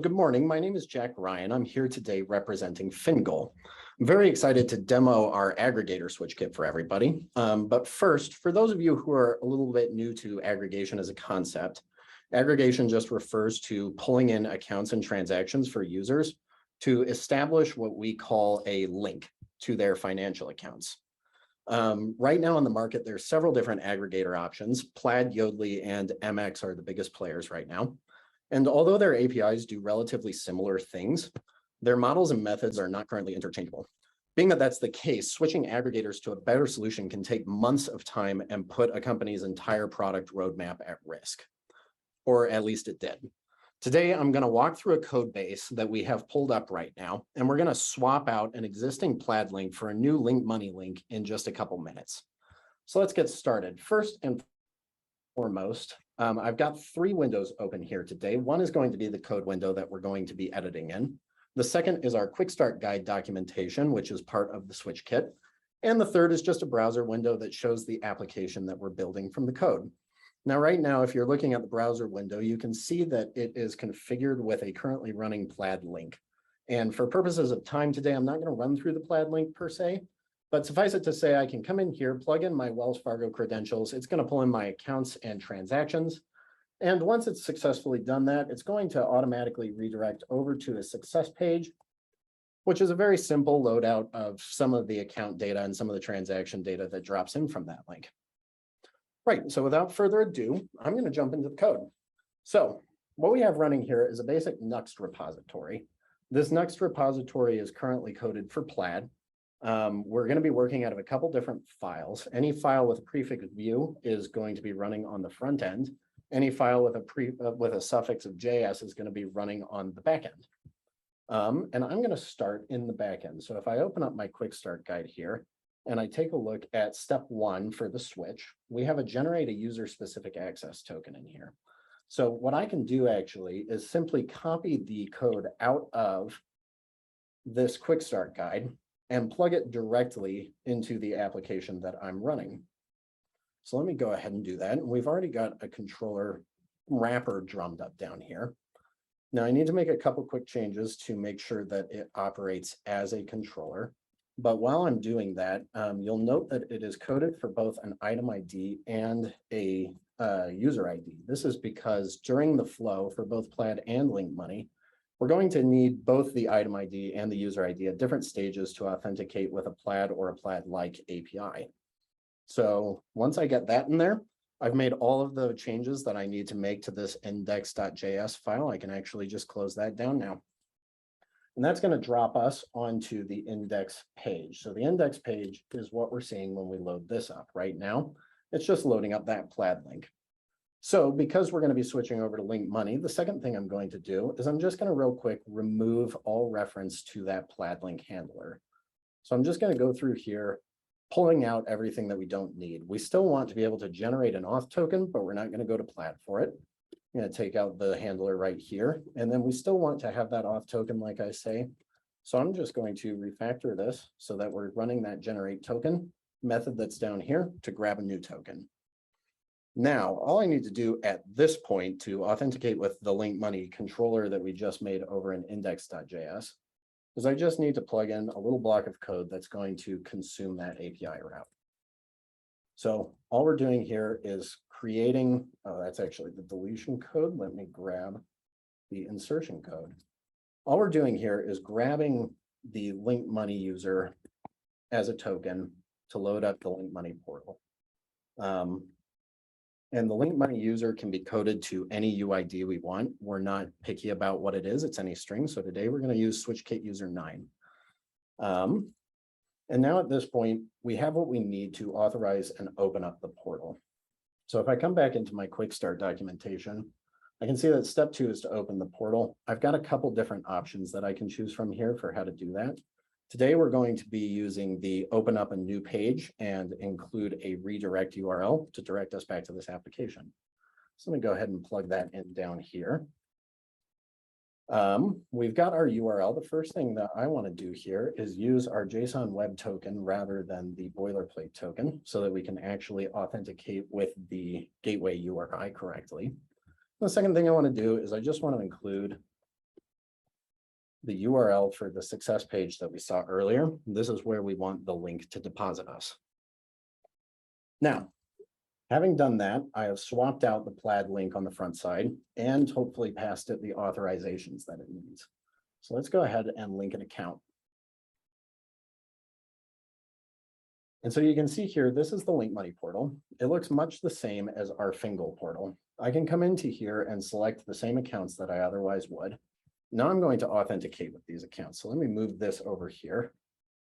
Good morning. My name is Jack Ryan. I'm here today representing FinGoal. I'm very excited to demo our aggregator switch kit for everybody. But first, for those of you who are a little bit new to aggregation as a concept, aggregation just refers to pulling in accounts and transactions for users to establish what we call a link to their financial accounts. Right now on the market, there's several different aggregator options. Plaid, Yodlee, and MX are the biggest players right now. And although their APIs do relatively similar things, their models and methods are not currently interchangeable. Being that that's the case, switching aggregators to a better solution can take months of time and put a company's entire product roadmap at risk, or at least it did. Today, I'm going to walk through a code base that we have pulled up right now, and we're going to swap out an existing Plaid link for a new Link Money link in just a couple minutes. So let's get started. First and foremost, I've got three windows open here today. One is going to be the code window that we're going to be editing in. The second is our quick start guide documentation, which is part of the switch kit. And the third is just a browser window that shows the application that we're building from the code. Now, right now, if you're looking at the browser window, you can see that it is configured with a currently running Plaid link. And for purposes of time today, I'm not going to run through the Plaid link per se. But suffice it to say, I can come in here, plug in my Wells Fargo credentials. It's going to pull in my accounts and transactions. And once it's successfully done that, it's going to automatically redirect over to a success page, which is a very simple loadout of some of the account data and some of the transaction data that drops in from that link. Right, so without further ado, I'm going to jump into the code. So what we have running here is a basic Nuxt repository. This Nuxt repository is currently coded for Plaid. We're going to be working out of a couple different files. Any file with a prefix view is going to be running on the front end. Any file with a suffix of JS is going to be running on the back end. And I'm going to start in the back end. So if I open up my quick start guide here and I take a look at step one for the switch, we have a generate a user specific access token in here. So what I can do actually is simply copy the code out of this quick start guide and plug it directly into the application that I'm running. So let me go ahead and do that. And we've already got a controller wrapper drummed up down here. Now I need to make a couple quick changes to make sure that it operates as a controller. But while I'm doing that, you'll note that it is coded for both an item ID and a user ID. This is because during the flow for both Plaid and Link Money, we're going to need both the item ID and the user ID at different stages to authenticate with a Plaid or a Plaid-like API. So once I get that in there, I've made all of the changes that I need to make to this index.js file. I can actually just close that down now. And that's going to drop us onto the index page. So the index page is what we're seeing when we load this up right now. It's just loading up that Plaid link. So because we're going to be switching over to Link Money, the second thing I'm going to do is I'm just going to real quick remove all reference to that Plaid link handler. So I'm just going to go through here, pulling out everything that we don't need. We still want to be able to generate an auth token, but we're not going to go to Plaid for it. I'm going to take out the handler right here. And then we still want to have that auth token, like I say. So I'm just going to refactor this so that we're running that generate token method that's down here to grab a new token. Now, all I need to do at this point to authenticate with the Link Money controller that we just made over in index.js is I just need to plug in a little block of code that's going to consume that API route. So all we're doing here is creating, oh, that's actually the deletion code. Let me grab the insertion code. All we're doing here is grabbing the Link Money user as a token to load up the Link Money portal. And the Link Money user can be coded to any UID we want. We're not picky about what it is. It's any string. So today we're going to use switchkit user 9. And now at this point, we have what we need to authorize and open up the portal. So if I come back into my quick start documentation, I can see that step 2 is to open the portal. I've got a couple different options that I can choose from here for how to do that. Today, we're going to be using the open up a new page and include a redirect URL to direct us back to this application. So let me go ahead and plug that in down here. We've got our URL. The first thing that I want to do here is use our JSON web token rather than the boilerplate token so that we can actually authenticate with the gateway URI correctly. The second thing I want to do is I just want to include the URL for the success page that we saw earlier. This is where we want the link to deposit us. Now, having done that, I have swapped out the plaid link on the front side and hopefully passed it the authorizations that it needs. So let's go ahead and link an account. And so you can see here, this is the Link Money portal. It looks much the same as our FinGoal portal. I can come into here and select the same accounts that I otherwise would. Now I'm going to authenticate with these accounts. So let me move this over here.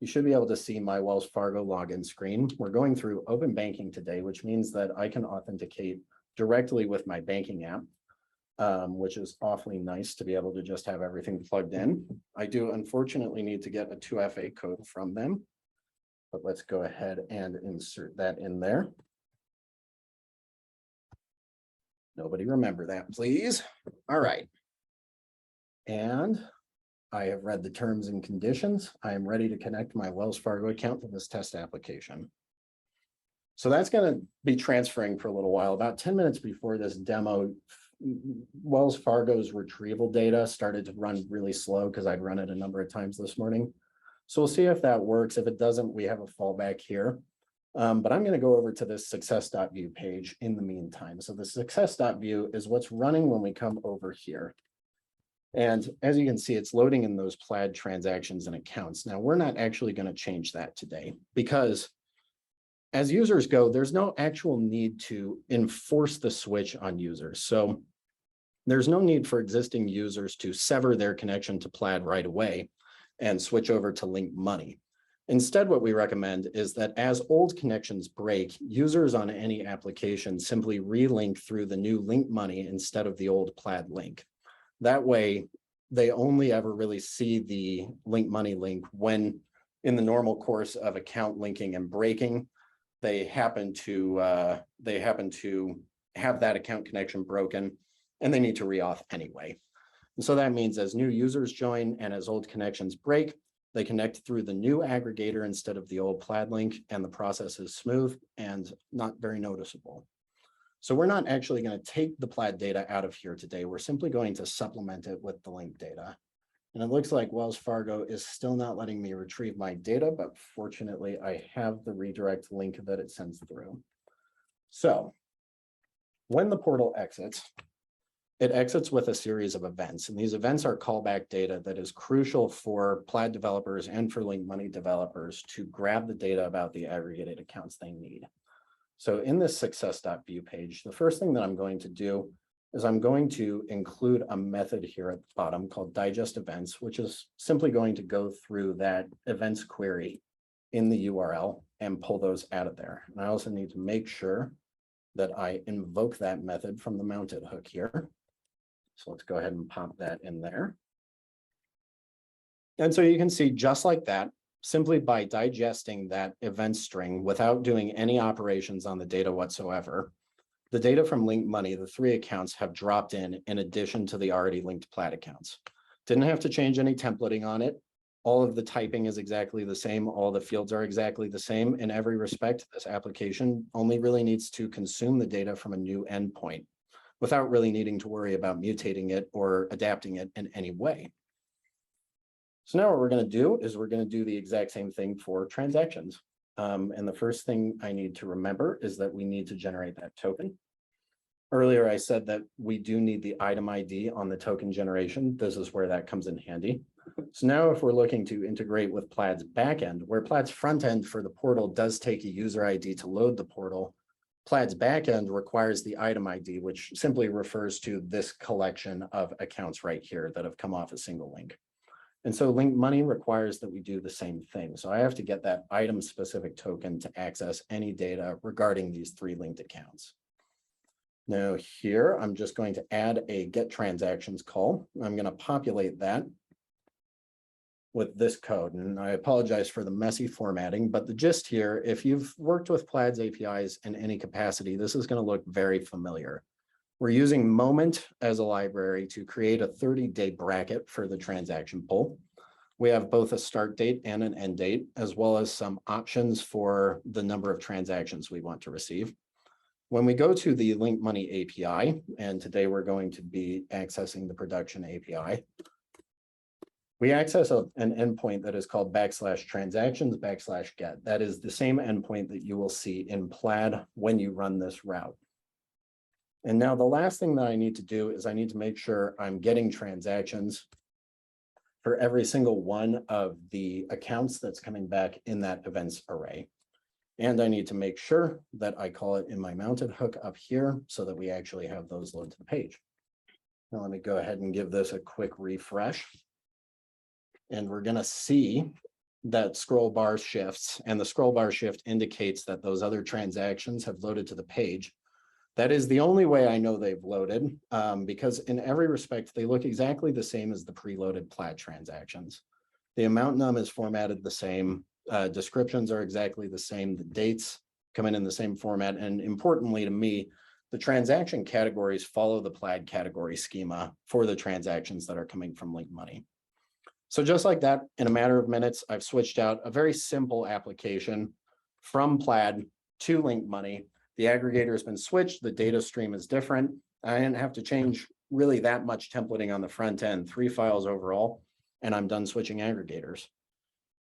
You should be able to see my Wells Fargo login screen. We're going through open banking today, which means that I can authenticate directly with my banking app, which is awfully nice to be able to just have everything plugged in. I do unfortunately need to get a 2FA code from them, but let's go ahead and insert that in there. Nobody remember that, please. All right. And I have read the terms and conditions. I am ready to connect my Wells Fargo account to this test application. So that's going to be transferring for a little while. About 10 minutes before this demo, Wells Fargo's retrieval data started to run really slow because I'd run it a number of times this morning. So we'll see if that works. If it doesn't, we have a fallback here. But I'm going to go over to this success.view page in the meantime. So the success.view is what's running when we come over here. And as you can see, it's loading in those plaid transactions and accounts. Now, we're not actually going to change that today because as users go, there's no actual need to enforce the switch on users. So there's no need for existing users to sever their connection to plaid right away and switch over to Link Money. Instead, what we recommend is that as old connections break, users on any application simply relink through the new Link Money instead of the old plaid link. That way, they only ever really see the Link Money link when in the normal course of account linking and breaking, they happen to have that account connection broken and they need to reauth anyway. And so that means as new users join and as old connections break, they connect through the new aggregator instead of the old plaid link, and the process is smooth and not very noticeable. So we're not actually going to take the plaid data out of here today. We're simply going to supplement it with the link data. And it looks like Wells Fargo is still not letting me retrieve my data, but fortunately I have the redirect link that it sends through. So when the portal exits, it exits with a series of events, and these events are callback data that is crucial for plaid developers and for Link Money developers to grab the data about the aggregated accounts they need. So in this success.view page, the first thing that I'm going to do is I'm going to include a method here at the bottom called digest events, which is simply going to go through that events query in the URL and pull those out of there. And I also need to make sure that I invoke that method from the mounted hook here. So let's go ahead and pop that in there. And so you can see just like that, simply by digesting that event string without doing any operations on the data whatsoever, the data from Link Money, the 3 accounts have dropped in addition to the already linked plaid accounts. Didn't have to change any templating on it. All of the typing is exactly the same. All the fields are exactly the same. In every respect, this application only really needs to consume the data from a new endpoint without really needing to worry about mutating it or adapting it in any way. So now what we're going to do is we're going to do the exact same thing for transactions. And the first thing I need to remember is that we need to generate that token. Earlier, I said that we do need the item ID on the token generation. This is where that comes in handy. So now if we're looking to integrate with Plaid's backend, where Plaid's front end for the portal does take a user ID to load the portal, Plaid's backend requires the item ID, which simply refers to this collection of accounts right here that have come off a single link. And so Link Money requires that we do the same thing. So I have to get that item specific token to access any data regarding these 3 linked accounts. Now here, I'm just going to add a get transactions call. I'm going to populate that with this code. And I apologize for the messy formatting, but the gist here, if you've worked with Plaid's APIs in any capacity, this is going to look very familiar. We're using Moment as a library to create a 30-day bracket for the transaction pull. We have both a start date and an end date, as well as some options for the number of transactions we want to receive. When we go to the Link Money API, and today we're going to be accessing the production API, We access an endpoint that is called /transactions/get. That is the same endpoint that you will see in Plaid when you run this route. And now the last thing that I need to do is I need to make sure I'm getting transactions for every single one of the accounts that's coming back in that events array. And I need to make sure that I call it in my mounted hook up here so that we actually have those load to the page. Now let me go ahead and give this a quick refresh. And we're going to see that scroll bar shifts, and the scroll bar shift indicates that those other transactions have loaded to the page. That is the only way I know they've loaded, because in every respect, they look exactly the same as the preloaded Plaid transactions. The amount num is formatted the same. Descriptions are exactly the same. The dates come in the same format. And importantly to me, the transaction categories follow the Plaid category schema for the transactions that are coming from Link Money. So just like that, in a matter of minutes, I've switched out a very simple application from Plaid to Link Money. The aggregator has been switched. The data stream is different. I didn't have to change really that much templating on the front end, 3 files overall, and I'm done switching aggregators.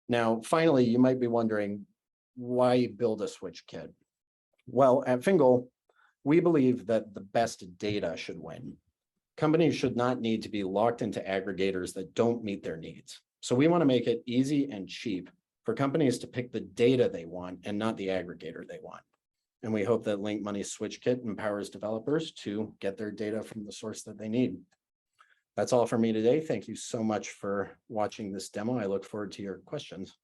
Now, finally, you might be wondering, why build a switch kit? Well, at FinGoal, we believe that the best data should win. Companies should not need to be locked into aggregators that don't meet their needs. So we want to make it easy and cheap for companies to pick the data they want and not the aggregator they want. And we hope that Link Money Switch Kit empowers developers to get their data from the source that they need. That's all for me today. Thank you so much for watching this demo. I look forward to your questions.